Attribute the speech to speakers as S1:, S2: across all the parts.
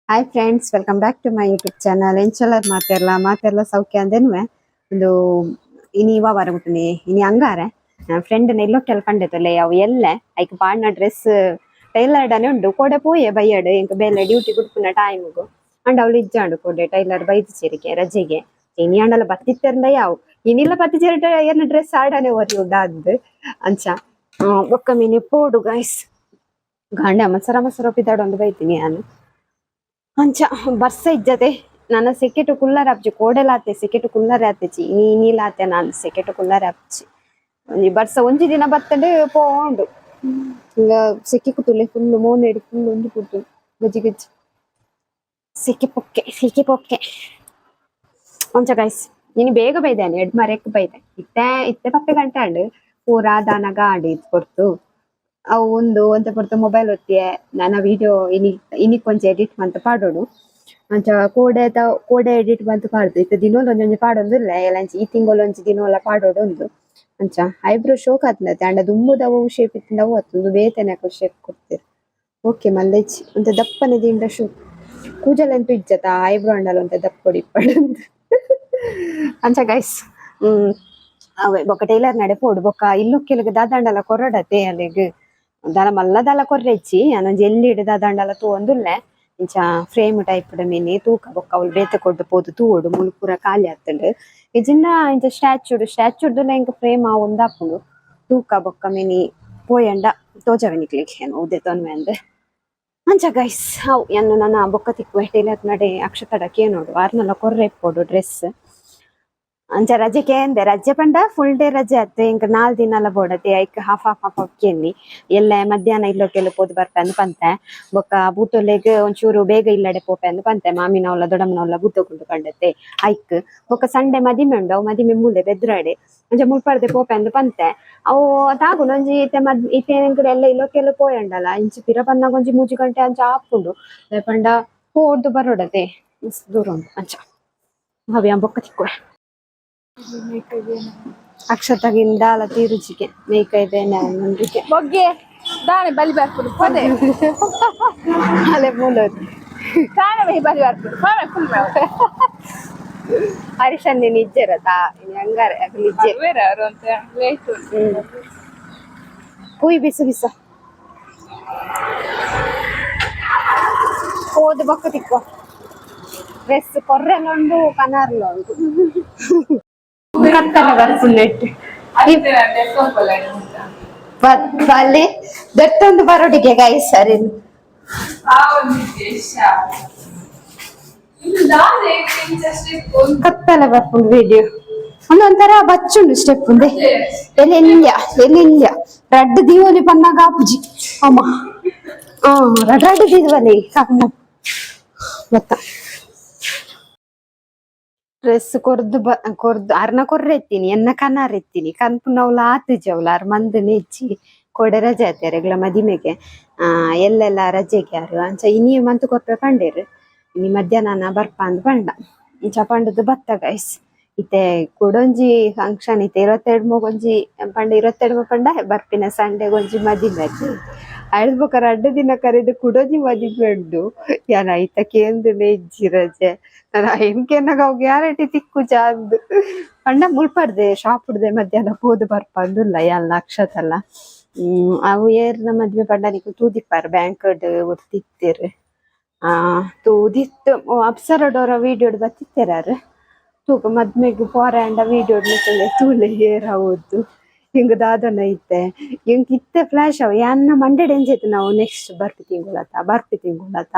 S1: Hi friends, welcome back to my YouTube channel. ಎಂಚಲರ್ ಮಾತೆರ್ಲ ಸೌಖ್ಯ ಅಂದೇನುವೆ ಒಂದು ಇನಿ ಇವ ಬರಗುಟ್ಟನಿ ಇನಿ ಹಂಗಾರೆ ಫ್ರೆಂಡ್ ಎಲ್ಲೊಟ್ಟೆಲ್ಲ ಕಂಡಿತ್ತಲ್ಲ ಅವು ಎಲ್ಲೆ ಐಕ್ ಪಾಡ್ನ ಡ್ರೆಸ್ ಟೈಲರ್ಡ್ ಅನೆ ಉಂಡು ಕೊಡೆ ಪೋಯೆ ಬೈಯಡ್ ಇಂಕ ಬೇಲೆ ಡ್ಯೂಟಿ ಕುಡ್ಪುನ ಟೈಮ್ಗು ಅಂಡ್ ಅವ್ಳು ಇಜ್ಜಾಂಡು ಕೊಡೆ ಟೈಲರ್ ಬೈದು ಸೇರಿಕೆ ರಜೆಗೆ ಇನಿ ಅಂಡಲ್ಲ ಬತ್ತಿತ್ತಂದ ಯಾವು ಇನಿಲ್ಲ ಬತ್ತಿ ಸೇರಿಟ ಏನ ಡ್ರೆಸ್ ಆಡನೆ ಓರಿ ಉಡಾದ್ ಅಂಚ ಬೊಕ್ಕ ಮಿನಿ ಪೋಡು ಗೈಸ್ ಗಾಂಡೆ ಮಸರ ಪಿದಾಡೊಂದು ಬೈತೀನಿ ನಾನು ಅಂಚ ಬರ್ಸ ಇಜ್ಜತೆ ನನ್ನ ಸೆಕೆಟು ಕುಲ್ಲರ್ ಆಪ್ಚಿ ಕೋಡೆಲಾತೆ ಸೆಕೆಟು ಕುಲ್ಲರ್ ಆತೆಚಿ ನೀಲಾತೆ ನಾನು ಸೆಕೆಟು ಕುಲ್ಲರ್ ಆಪ್ಚಿ ಒಂಜಿ ಬರ್ಸ ಒಂಜಿ ದಿನ ಬತ್ತಂಡೆ ಪೋಂಡು ಈಗ ಸೆಕೆ ಕುತುಲೆ ಫುಲ್ ಮೋನೆಡು ಫುಲ್ ಉಂಡು ಕುಟ್ಟು ಗಜ್ಜಿ ಗಜ್ಜಿ ಸೆಕೆ ಪೊಕ್ಕೆ ಅಂಚ ಗೈಸ್ ನೀನು ಬೇಗ ಬೈದೇನೆ ಎಡ್ ಮರೆಕ್ ಬೈದೆ ಇತ್ತೆ ಪಪ್ಪೆ ಗಂಟೆ ಅಂಡು ಪೂರಾ ದಾನ ಗಾಡಿ ಕೊಡ್ತು ಅವು ಒಂದು ಅಂತ ಕೊಡ್ತು ಮೊಬೈಲ್ ಒತ್ತಿಯೆ ನನ್ನ ವಿಡಿಯೋ ಇನಿ ಕೊಂಚ ಎಡಿಟ್ ಮಂತ್ ಪಾಡೋಡು ಅಂಚ ಕೋಡೆ ಎಡಿಟ್ ಮಂತ್ ಪಾಡ್ದು ಇತ್ತ ದಿನೋಲ್ ಒಂಜೊಂಜಿ ಪಾಡೊಂದುಲ್ಲ ಎಲ್ಲಂಚ ಈ ತಿಂಗಳು ಒಂಜಿ ದಿನೋಲ ಪಾಡೋಡು ಉಂದು ಅಂಚ ಐಬ್ರೋ ಶೋಕ್ ಆತ್ನತೆ ಅಂಡ ದುಂಬುದವು ಶೇಪ್ ಇತ್ತಿಂದವು ಅತ್ತೊಂದು ಬೇತೆನಕ ಶೇಪ್ ಕೊಡ್ತೀರಿ ಓಕೆ ಮಲ್ಲೆಚ್ಚಿ ಅಂತ ದಪ್ಪನೆ ದಿಂಡ ಶೂ ಕೂಜಲೆಂತೂ ಇಜ್ಜತ ಐಬ್ರೋ ಅಂಡಲ್ಲ ಅಂತ ದಪ್ಪ ಹೊಡಿಪಡಂದು ಅಂಚ ಗೈಸ್ ಅವೆ ಬೊಕ್ಕ ಟೈಲರ್ ನಡೆ ಪೋಡು ಬೊಕ್ಕ ಇಲ್ಲು ಕೆಲಗ ದಾದಂಡಲ ಕೊರಡತೆ ಅಲ್ಲಿಗ್ ದಲ ಮಲ್ಲದಲ ಕೊರ್ರೆಚ್ಚಿ ನಾನೊಂಜಿ ಎಲ್ಲಿ ಇಡದ ದಂಡಲ ತೂವೊಂದುಲ್ಲೆ ಇಂಚ ಫ್ರೇಮ್ ಟೈಪ್ ಮೀನಿ ತೂಕ ಬೊಕ್ಕ ಅವಳು ಬೇತೆ ಕೊಡ್ದು ಪೋದು ತೂವೋಡು ಮುಳು ಪೂರ ಖಾಲಿ ಆಗ್ತಂಡು ಇಜಿಂದ ಇಂಚ ಸ್ಟ್ಯಾಚ್ಯೂಡ್ಲ ಇಂಕ ಫ್ರೇಮ್ ಆ ಒಂದಾಪುಂಡು ತೂಕ ಬೊಕ್ಕ ಮೀನಿ ಪೋಯಂಡ ತೋಜವೆನಿಕ್ಲಿಕ್ಕೆ ಏನು ಉದ್ದೆ ತೊನ್ವೆ ಅಂದೆ ಅಂಚ ಗೈಸ್ ಅವು ಎನ್ನು ನನ್ನ ಬೊಕ್ಕ ತಿಕ್ಕುವೆ ಟೈಲರ್ ನಡೆ ಅಕ್ಷತಡಕ್ಕೆ ನೋಡು ಆರ್ನೆಲ್ಲ ಕೊರ್ರೆ ಇಪ್ಪೋಡು ಡ್ರೆಸ್ ಅಂಚ ರಜೆಗೆ ಅಂದೆ ರಜೆ ಪಂಡ ಫುಲ್ ಡೇ ರಜೆ ಆತ್ತೆ ಇಂಕ 4 ದಿನ ಬೋಡತೆ ಐಕ್ ಹಾಫ್ ಕೇಳಿ ಎಲ್ಲ ಮಧ್ಯಾಹ್ನ ಇಲ್ಲೋಕೆಲ್ಲ ಪೋದು ಬರ್ಪೆ ಅಂದ್ ಪಂತೆ ಬೊಕ್ಕ ಬೂತೊಲೆಗ್ ಒಂಚೂರು ಬೇಗ ಇಲ್ಲಡೆ ಪೋಪೆ ಅಂದ್ ಪಂತೆ ಮಾಮಿನವಲ್ಲ ದೊಡ್ಡಮ್ಮನವಲ್ಲ ಬೂತೊಕೊಂಡು ಕಂಡತೆ ಐಕ್ ಬೊಕ್ಕ ಸಂಡೆ ಮದಿಮೆ ಉಂಡು ಅವು ಮದಿಮೆ ಮುಲ್ಲೆ ಬೆದ್ರಾಡೆ ಅಂಚ ಮುಲ್ಪರ್ದೆ ಪೋಪೆ ಅಂದ್ ಪಂತೆ ಅವು ತಾಗು ಒಂಜಿ ಇತ್ತೆ ಎಲ್ಲ ಇಲ್ಲೋಕೆಲ್ಲ ಪೋಯಂಡಲ್ಲ ಇಂಚಿ ಪಿರ ಪನ್ನ ಒಂಜಿ 3 ಗಂಟೆ ಅಂಚ ಆಪುಂಡು ಪಂಡ ಹೋಡ್ದು ಬರೋಡತೆ ದೂರ ಉಂಟು ಅಂಚ ಅವೆ ಬೊಕ್ಕ ತಿಕ್ಕುವೆ ಅಕ್ಷತಗಿಂದ ಅಲ ತೀರುಚಿಗೆ ಮೇಕೈದೇನೆ ನಂದಿಕೆ
S2: ಬೊಗ್ಗೆ ದಾನೆ ಬಲಿ ಬರ್ಪುಡು ಪದೇ
S1: ಅಲೆ ಮೂಲೋದು
S2: ಕಾಣೆ ಮೇ ಬಲಿ ಬರ್ಪುಡು ಪಾಮೆ ಫುಲ್
S1: ಹರಿಶನ್ ನೀನು ಇಜ್ಜೆರತಾ ಹಂಗಾರೆ ಇಜ್ಜೆ
S2: ಬೇರೆ ಅವರು ಅಂತ ಲೇಟ್
S1: ಕುಯ್ ಬಿಸ ಹೋದ ಬೊಕ್ಕ ತಿಕ್ಕೋ ಡ್ರೆಸ್ ಕೊರ್ರೆಲ್ಲೊಂದು ಕನಾರ್ಲೊಂದು ಕತ್ತಲೆ ಬರ್ಸುನ್ನೆಟ್ಟು ಅಲ್ಲಿ ದಟ್ಟೊಂದು ಬರೋಡಿಗೆ ಗಾಯ ಸರಿ ಕತ್ತಲೆ ಬರ್ಪುಂಡು ವಿಡಿಯೋ ಒಂದೊಂಥರ ಬಚ್ಚುಂಡು ಸ್ಟೆಪ್ ಉಂದೆ ಎಲ್ಲಿಲ್ಲ ರಡ್ಡು ದೀವಲಿ ಪನ್ನಾಗ ಆಪುಜಿ ಅಮ್ಮ ರಡ್ಡು ದೀವಲಿ ಗೊತ್ತ ಡ್ರೆಸ್ ಕೊರ್ದು ಅರ್ನ ಕೊರ್ರೆ ಎತ್ತೀನಿ ಎನ್ನ ಕನಾರ್ ಎತ್ತೀನಿ ಕನ್ಪು ನವ್ಲ ಆತಜಿ ಅವಳು ಅರ್ ಮಂದ್ ನೆಚ್ಚಿ ಕೊಡೆ ರಜೆ ಆತಾರೆ ಎಗ್ಲ ಮದಿಮೆಗೆ ಎಲ್ಲೆಲ್ಲ ರಜೆಗೆ ಯಾರು ಅಂಚ ಇನಿ ಮಂತ್ ಕೊರ್ಪೆ ಪಂಡೇರು ಇನಿ ಮಧ್ಯಾಹ್ನ ಬರ್ಪ ಅಂದ್ ಪಂಡ ಇಂಚ ಪಂಡದು ಬತ್ತ ಗೈಸ್ ಇತ್ತೆ ಕೊಡೊಂಜಿ ಫಂಕ್ಷನ್ ಇತ್ತೆ 22 ಒಂಜಿ ಪಂಡ 22 ಪಂಡ ಬರ್ಪಿನ ಸಂಡೆ ಒಂಜಿ ಮದಿಮೆ ಅಳ್ಬೇಕ 2 ದಿನ ಕರೆದು ಕುಡೊಂಜಿ ಮದಿಮೆ ಉಂಡು ಯಾನ ಐತ ಕೇಂದು ನೆಜ್ಜಿ ರಜೆ ಎಂಕೆನ್ನಾಗ ಅವ್ ಗ್ಯಾರಂಟಿ ತಿಕ್ಕು ಜಾಂದ್ ಪಂಡ ಮುಲ್ಪರ್ದೆ ಶಾಪುಡ್ದೆ ಮಧ್ಯಾಹ್ನ ಪೋದು ಬರ್ಪಂದುಲ್ಲ ಎಲ್ಲ ಅಕ್ಷತಲ್ಲ ಅವು ಏರ್ನ ಮದ್ವೆ ಪಂಡನಿಕು ತೂದಿಪ್ಪಾರ ಬ್ಯಾಂಕ್ ತಿತ್ತೇರು ತೂದಿತ್ತು ಅಪ್ಸರಡೋರ ವಿಡಿಯೋ ಬತ್ತಿತ್ತೇರಾರು ತೂಕ ಮದ್ಮೆಗೆ ಪೋರಾಂಡ ವಿಡಿಯೋ ತೂಲೆ ಏರ್ ಹೌದು ಹಿಂಗ ದಾದನ ಐತೆ ಹಿಂಗ್ ಇತ್ತೆ ಫ್ಲಾಶ್ ಅವ ಯಾನ್ನ ಮಂಡೆಡ್ ಎಂಜೈತೆ ನಾವು ನೆಕ್ಸ್ಟ್ ಬರ್ಪಿ ತಿಂಗುಳತ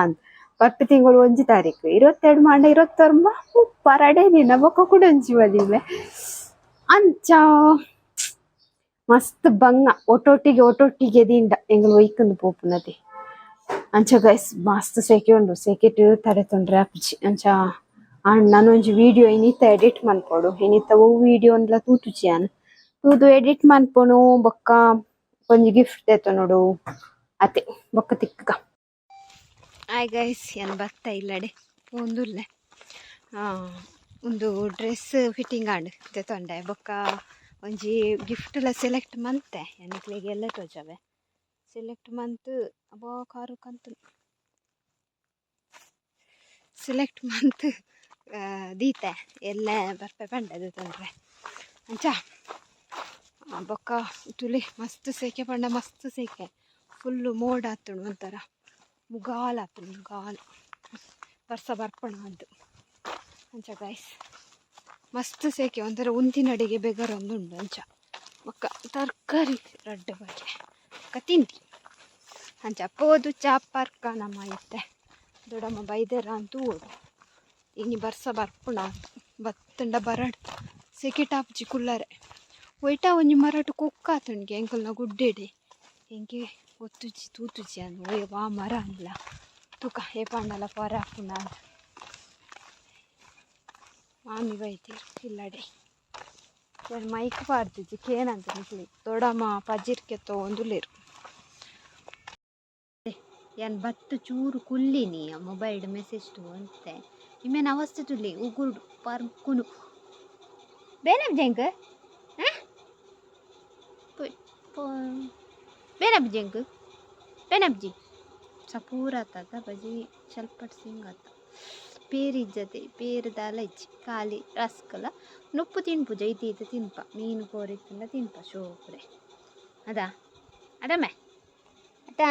S1: ಅಂತ ಬರ್ಪಿ ತಿಂಗಳು 1 ತಾರೀಕು 22 ಮಾಂಡ 26 ಪರಡೆ ನಿನ್ನ ಬೊಕ್ಕ ಕೂಡ ಒಂಜಿ ಮದಿಮೆ ಅಂಚ ಮಸ್ತ್ ಬಂಗ ಒಟ್ಟೊಟ್ಟಿಗೆ ದಿಂಡ ಎಂಗಳು ಒಯ್ಕಂದು ಪೋಪುನದೆ ಅಂಚ ಗೈಸ್ ಮಸ್ತ್ ಸೆಕೆ ಉಂಡು ಸೆಕೆಟ್ ತಡೆ ತೊಂದ್ರೆ ಆಪುಜಿ ಅಂಚ ನಾನೊಂಜಿ ವಿಡಿಯೋ ಇನಿತ ಎಡಿಟ್ ಮನ್ಪೊಡು ಇನಿತ ಒವು ವಿಡಿಯೋ ಅಂದ್ಲ ತೂತುಚಿ ತೂದು ಎಡಿಟ್ ಮನ್ಪೊಡು ಬೊಕ್ಕ ಒಂಜಿ ಗಿಫ್ಟ್ ದೇತ ನೋಡು ಅತೆ ಬೊಕ್ಕ ತಿಕ್ಕ ಹಾಯ್ ಗೈಸ್ ಏನು ಬರ್ತಾ ಇಲ್ಲಡೆ ಒಂದುಲ್ಲೆ ಒಂದು ಡ್ರೆಸ್ ಫಿಟ್ಟಿಂಗ್ ಆಂಡ್ ತೊಂಡೆ ಬೊಕ್ಕ ಒಂಜಿ ಗಿಫ್ಟ್ಲ ಸೆಲೆಕ್ಟ್ ಮಂತೆ ಎನಕ್ಲೆಗೆ ಎಲ್ಲ ತೋಜವೆ ಸೆಲೆಕ್ಟ್ ಮಂತ್ ಅಬ್ಬಾ ಕಾರು ಕಂತು ಸಿಲೆಕ್ಟ್ ಮಂತ್ ದೀತೆ ಎಲ್ಲ ಬರ್ಪೆ ಪಂಡದು ತಂದ್ರೆ ಅಂಚ ಬೊಕ್ಕ ತುಲಿ ಮಸ್ತ್ ಸೇಕೆ ಪಂಡ ಮಸ್ತ್ ಸೇಕೆ ಫುಲ್ಲು ಮೋಡ ಹತ್ತುಂಡು ಒಂಥರ ಮುಗಾಲ್ ಹತ್ತುಂಡು ಮುಗಾಲ್ ವರ್ಷ ಬರ್ಪಣ ಅದು ಅಂಚ ಗೈಸ್ ಮಸ್ತ್ ಸೇಕೆ ಒಂಥರ ಉಂತಿನಡೆಗೆ ಬೆಗರೊಂದುಂಡು ಅಂಚ ಬೊಕ್ಕ ತರಕಾರಿ ರಡ್ಡ್ ಬಗೆ ಬೊಕ್ಕ ತಿಂಡಿ ಅಂಚ ಪೋದು ಚಾಪರ್ಕ ನಮ್ಮ ಇತ್ತೆ ದೊಡಮ್ಮ ಬೈದೆರ ಅಂತೂ ಓಡು ಇನಿ ಬರ್ಸ ಬರ್ಪುಣ ಬತ್ತಂಡ ಬರಡ್ ಸೆಕೆ ಟಾಪ್ಜಿ ಕುಲ್ಲರೆ ಒಯ್ಟ ಒಂಜಿ ಮರಟು ಕೊಕ್ಕಾತುಂಡ್ಗೆ ಎಂಕಲ್ನ ಗುಡ್ಡೆಡೆ ಎಂಗೆ ಒತ್ತುಜಿ ತೂತುಜಿ ಅಂದ್ ಒಯ್ ವಾ ಮರ ಅಂದ್ಲ ತುಕ ಏ ಪಂಡಲ ಪೊರ ಹಾಪುಣ ಅಂತ ಮಾಮಿ ಬೈತೀರು ಇಲ್ಲಡೆ ಏನು ಮೈಕ್ ಪಾಡ್ತಿಜ್ಜಿ ಕೇನಂತ ನಿಕ್ಲಿ ದೊಡಮ್ಮ ಪಜಿರ್ಕೆ ತೊಗೊಂದುಲೇರು ಏನು ಬತ್ತು ಚೂರು ಕುಲ್ಲಿನಿ ಮೊಬೈಲ್ ಮೆಸೇಜ್ ತು ಅಂತೆ ಇಮೇನು ಅವಸ್ಥೆ ತುಲಿ ಉಗುರ್ಡು ಪರ್ಕುನು ಬೇನೆ ಜಂಕ್ ಬೇನಬ್ ಜಂಕ್ ಬೇನಬ್ಜಿ ಸಪೂರ ಆತ ಬಜಿ ಚಲ್ಪಟ್ ಸಿಂಗ್ ಆತ ಪೇರು ಇಜ್ಜತೆ ಪೇರು ದಾಲ ಇಜ್ಜಿ ಖಾಲಿ ರಸ್ಕಲ ನುಪ್ಪು ತಿನ್ಪುಜ ಇತೀತ ತಿನ್ಪ ಮೀನು ಕೋರಿತ್ತಂಡ ತಿನ್ಪ ಶೋಕ್ರೆ ಅದಾ ಅದಮ್ಮೆ ಅಟಾ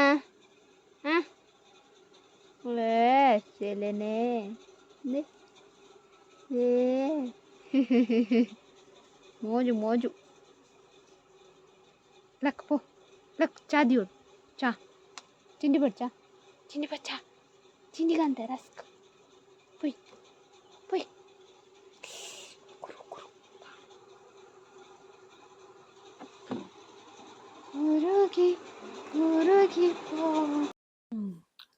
S1: ಹಾಂ ಚೆಲೆನೆ ಏ ಮೋಜು ಮೋಜು ಲಕ್ ಪೋ ಲಕ್ ಚಾ ದಿಯೋಡು ಚಾ ಚಿಂಡಿ ಬಡ್ ಚಾ ಚಿಂಡಿಗಂತೆ ರಸ್ಕ್ ಪುಯ್ ಪುಯ್ ಕುರು ಕುರು ಮುರುಗಿ ಮುರುಗಿ ಪೋ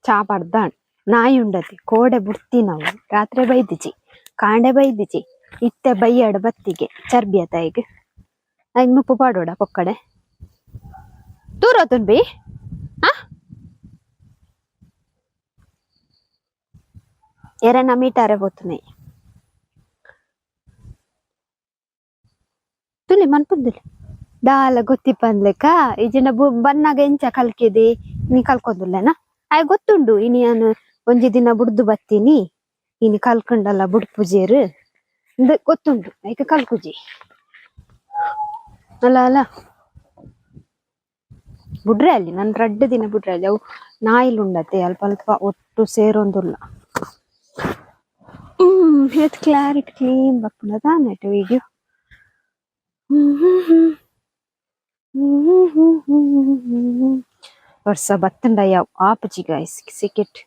S1: ಚಾ ಪಡ್ದಾಣ್ ನಾಯಿ ಉಂಡತಿ ಕೋಡೆ ಬುಡ್ತಿ ನಾವು ರಾತ್ರಿ ಬೈದಿಜಿ ಕಾಂಡೆ ಬೈದಿಜಿ ಇತ್ತೆ ಬೈಯಾಡ ಬತ್ತಿಗೆ ಚರ್ಬಿ ಆತ ಈಗ ಐಗ್ ಮುಪ್ಪು ಪಾಡೋಡ ಪೊಕ್ಕಡೆ ತೂರೋತುನ್ ಬಿ ಎರೆನ ಮೀಟಾರೆ పోతున్నాయి ತುಲಿ ಮನ್ಪುಂದಿಲ್ಲ ದಾಲ ಗೊತ್ತಿಪ್ಪಂದ್ಲೆಕ್ಕ ಈಜಿನ ಬನ್ನಾಗ ಎಂಚ ಕಲ್ಕಿದಿ ನೀ ಕಲ್ಕೊಂದುಲ್ಲೆನಾ ಆಯ್ ಗೊತ್ತುಂಡು ಇನಿ ನಾನು ಒಂಜಿ ದಿನ ಬುಡ್ದು ಬತ್ತೀನಿ ಇನಿ ಕಲ್ಕಂಡಲ್ಲ ಬುಡ್ಪುಜೇರು ಗೊತ್ತುಂಡು ಐಕ ಕಲ್ಕುಜಿ ಅಲ್ಲ ಅಲ್ಲ ಬುಡ್ರೆ ಅಲ್ಲಿ ನನ್ ರಡ್ಡ್ ದಿನ ಬುಡ್ರೆ ಅಲ್ಲಿ ಅವು ನಾಯಿಲುಂಡತೆ ಅಲ್ಪ ಅಲ್ಪ ಒಟ್ಟು ಸೇರೊಂದುಲ್ಲ ಇದು ಕ್ಲಾರಿಟಿ ಕ್ಲೀನ್ ಬರ್ಪುಂಡದ ನೆಟ್ ವಿಡಿಯೋ ವರ್ಷ ಬತ್ತಂಡ ಯಾವ ಆಪಜಿ ಗಾಯ್ಸ್ ಸಿಕೆಟ್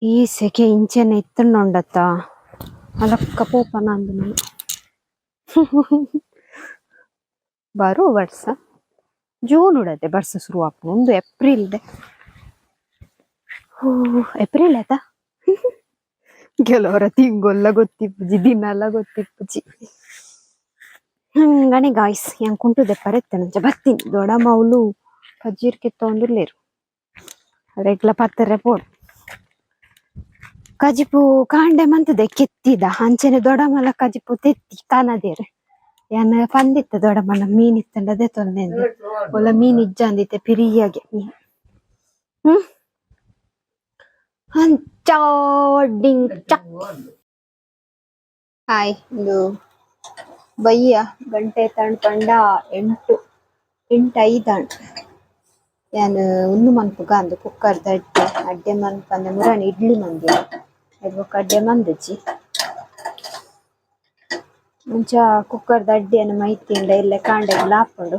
S1: ಈ ಸೆಕೆ ಇಂಚೆನೆ ಇತ್ತಂಡೊಂಡತ್ತ ಅಲಕ್ಕ ಪೋಪನ ಅಂದು ನಾನು ಬರೋ ವರ್ಷ ಜೂನ್ ಉಡತೆ ಬರ್ಸ ಶುರು ಆಪು ಒಂದು ಏಪ್ರಿಲ್ದೆ ಏಪ್ರಿಲ್ ಆಯ್ತಾ ಕೆಲವರ ತಿಂಗೊಲ್ಲ ಗೊತ್ತಿಪ್ಪುಜಿ ದಿನ ಎಲ್ಲ ಗೊತ್ತಿಪ್ಪುಜಿ ಹಂಗನೆ ಗಾಯ್ಸ್ ಹೆಂಗ್ ಕುಂಟುದೆ ಪರೆತ್ತನಂಚ ಬರ್ತೀನಿ ದೊಡಮ್ಮ ಅವಳು ಪಜ್ಜೀರ್ಕೆ ತೊಂದಿರ್ಲೇರು ರೆಗ್ಲ ಪತ್ತರೆ ಪೋಡು ಕಜಿಪು ಕಾಂಡೆ ಮಂತದೆ ಕೆತ್ತಿದ ಅಂಚನೆ ದೊಡಮಲ ಕಜಿಪು ತೆತ್ತಿ ಕಾನದೇರು ಯಾನ ಪಂದಿತ್ತ ದೊಡಮನ ಮೀನ್ ಇತ್ತಂಡದೆ ತೊಂದೆಂದು ಒಲ್ಲ ಮೀನ್ ಇಜ್ಜಂದಿತ್ತೆ ಪಿರಿಯಾಗೆ ಮೀನ್ ಅಂಚಾಡಿಂಗ್ ಚಕ್ ಹಾಯ್ ಇದು ಬಯ್ಯ ಗಂಟೆ ಪಂಡ 8:05 ಯಾನು ಉಂದು ಮನ್ಪುಗ ಅಂದು ಕುಕ್ಕರ್ ಅಡ್ಡೆ ಮನ್ಪಂದ ಮುರಾಣಿ ಇಡ್ಲಿ ಮಂದಿ ಅದು ಅಡ್ಡೆ ಮಂದಜ್ಜಿ ಮುಂಚ ಕುಕ್ಕರ್ದ ಅಡ್ಡಿಯನ್ನು ಮೈತಿಂಡ ಇಲ್ಲೇ ಕಾಂಡೆಲ್ಲ ಹಾಕೊಂಡು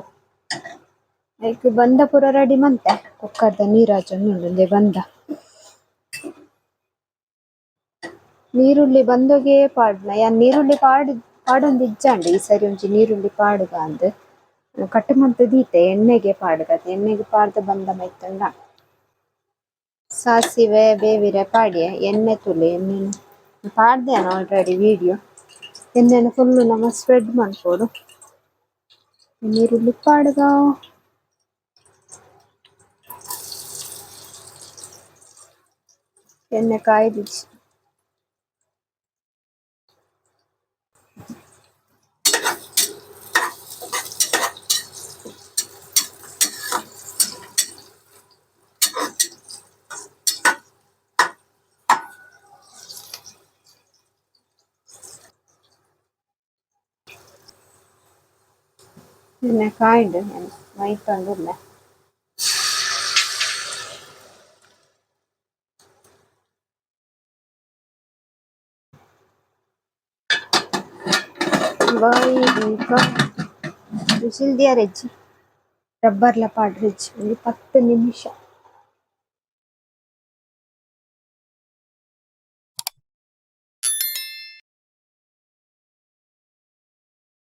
S1: ಅದಕ್ಕೆ ಬಂದ ಪೂರ ರೆಡಿ ಮಂತೆ ಕುಕ್ಕರ್ದ ನೀರಾಜೊಂದು ಬಂದ ನೀರುಳ್ಳಿ ಬಂದೋಗೆ ಪಾಡ್ನ ಯಾನ್ ನೀರುಳ್ಳಿ ಪಾಡೊಂದು ಇಜ್ಜಂಡು ಈ ಸರಿ ಒಂಚಿ ನೀರುಳ್ಳಿ ಪಾಡುಗ ಅಂದ್ ಕಟ್ಟು ಮಂತ್ ದೀತೆ ಎಣ್ಣೆಗೆ ಪಾಡುಗತ್ತೆ ಎಣ್ಣೆಗೆ ಪಾಡ್ದು ಬಂದ ಮೈತಂಡ ಸಾಸಿವೆ ಬೇವಿರೆ ಪಾಡ್ಯೆ ಎಣ್ಣೆ ತುಳಿ ಎಣ್ಣೆನು ಪಾಡ್ದೇನ ಆಲ್ರೆಡಿ ವಿಡಿಯೋ ಎಣ್ಣೆನು ಫುಲ್ಲು ನಮ್ಮ ಸ್ಪ್ರೆಡ್ ಮಾಡ್ಕೊಡು ನೀರುಳ್ಳಿ ಪಾಡುಗ ಎಣ್ಣೆ ಕಾಯ್ದಿಚ್ಚಿ പിന്നെ കായുണ്ട് ഞാൻ വാങ്ങിക്കൊണ്ടില്ല. ಬಾಯಿ ఇంకా విజిల్ दिया रही रब्बर ला पाड रही 10 निमिष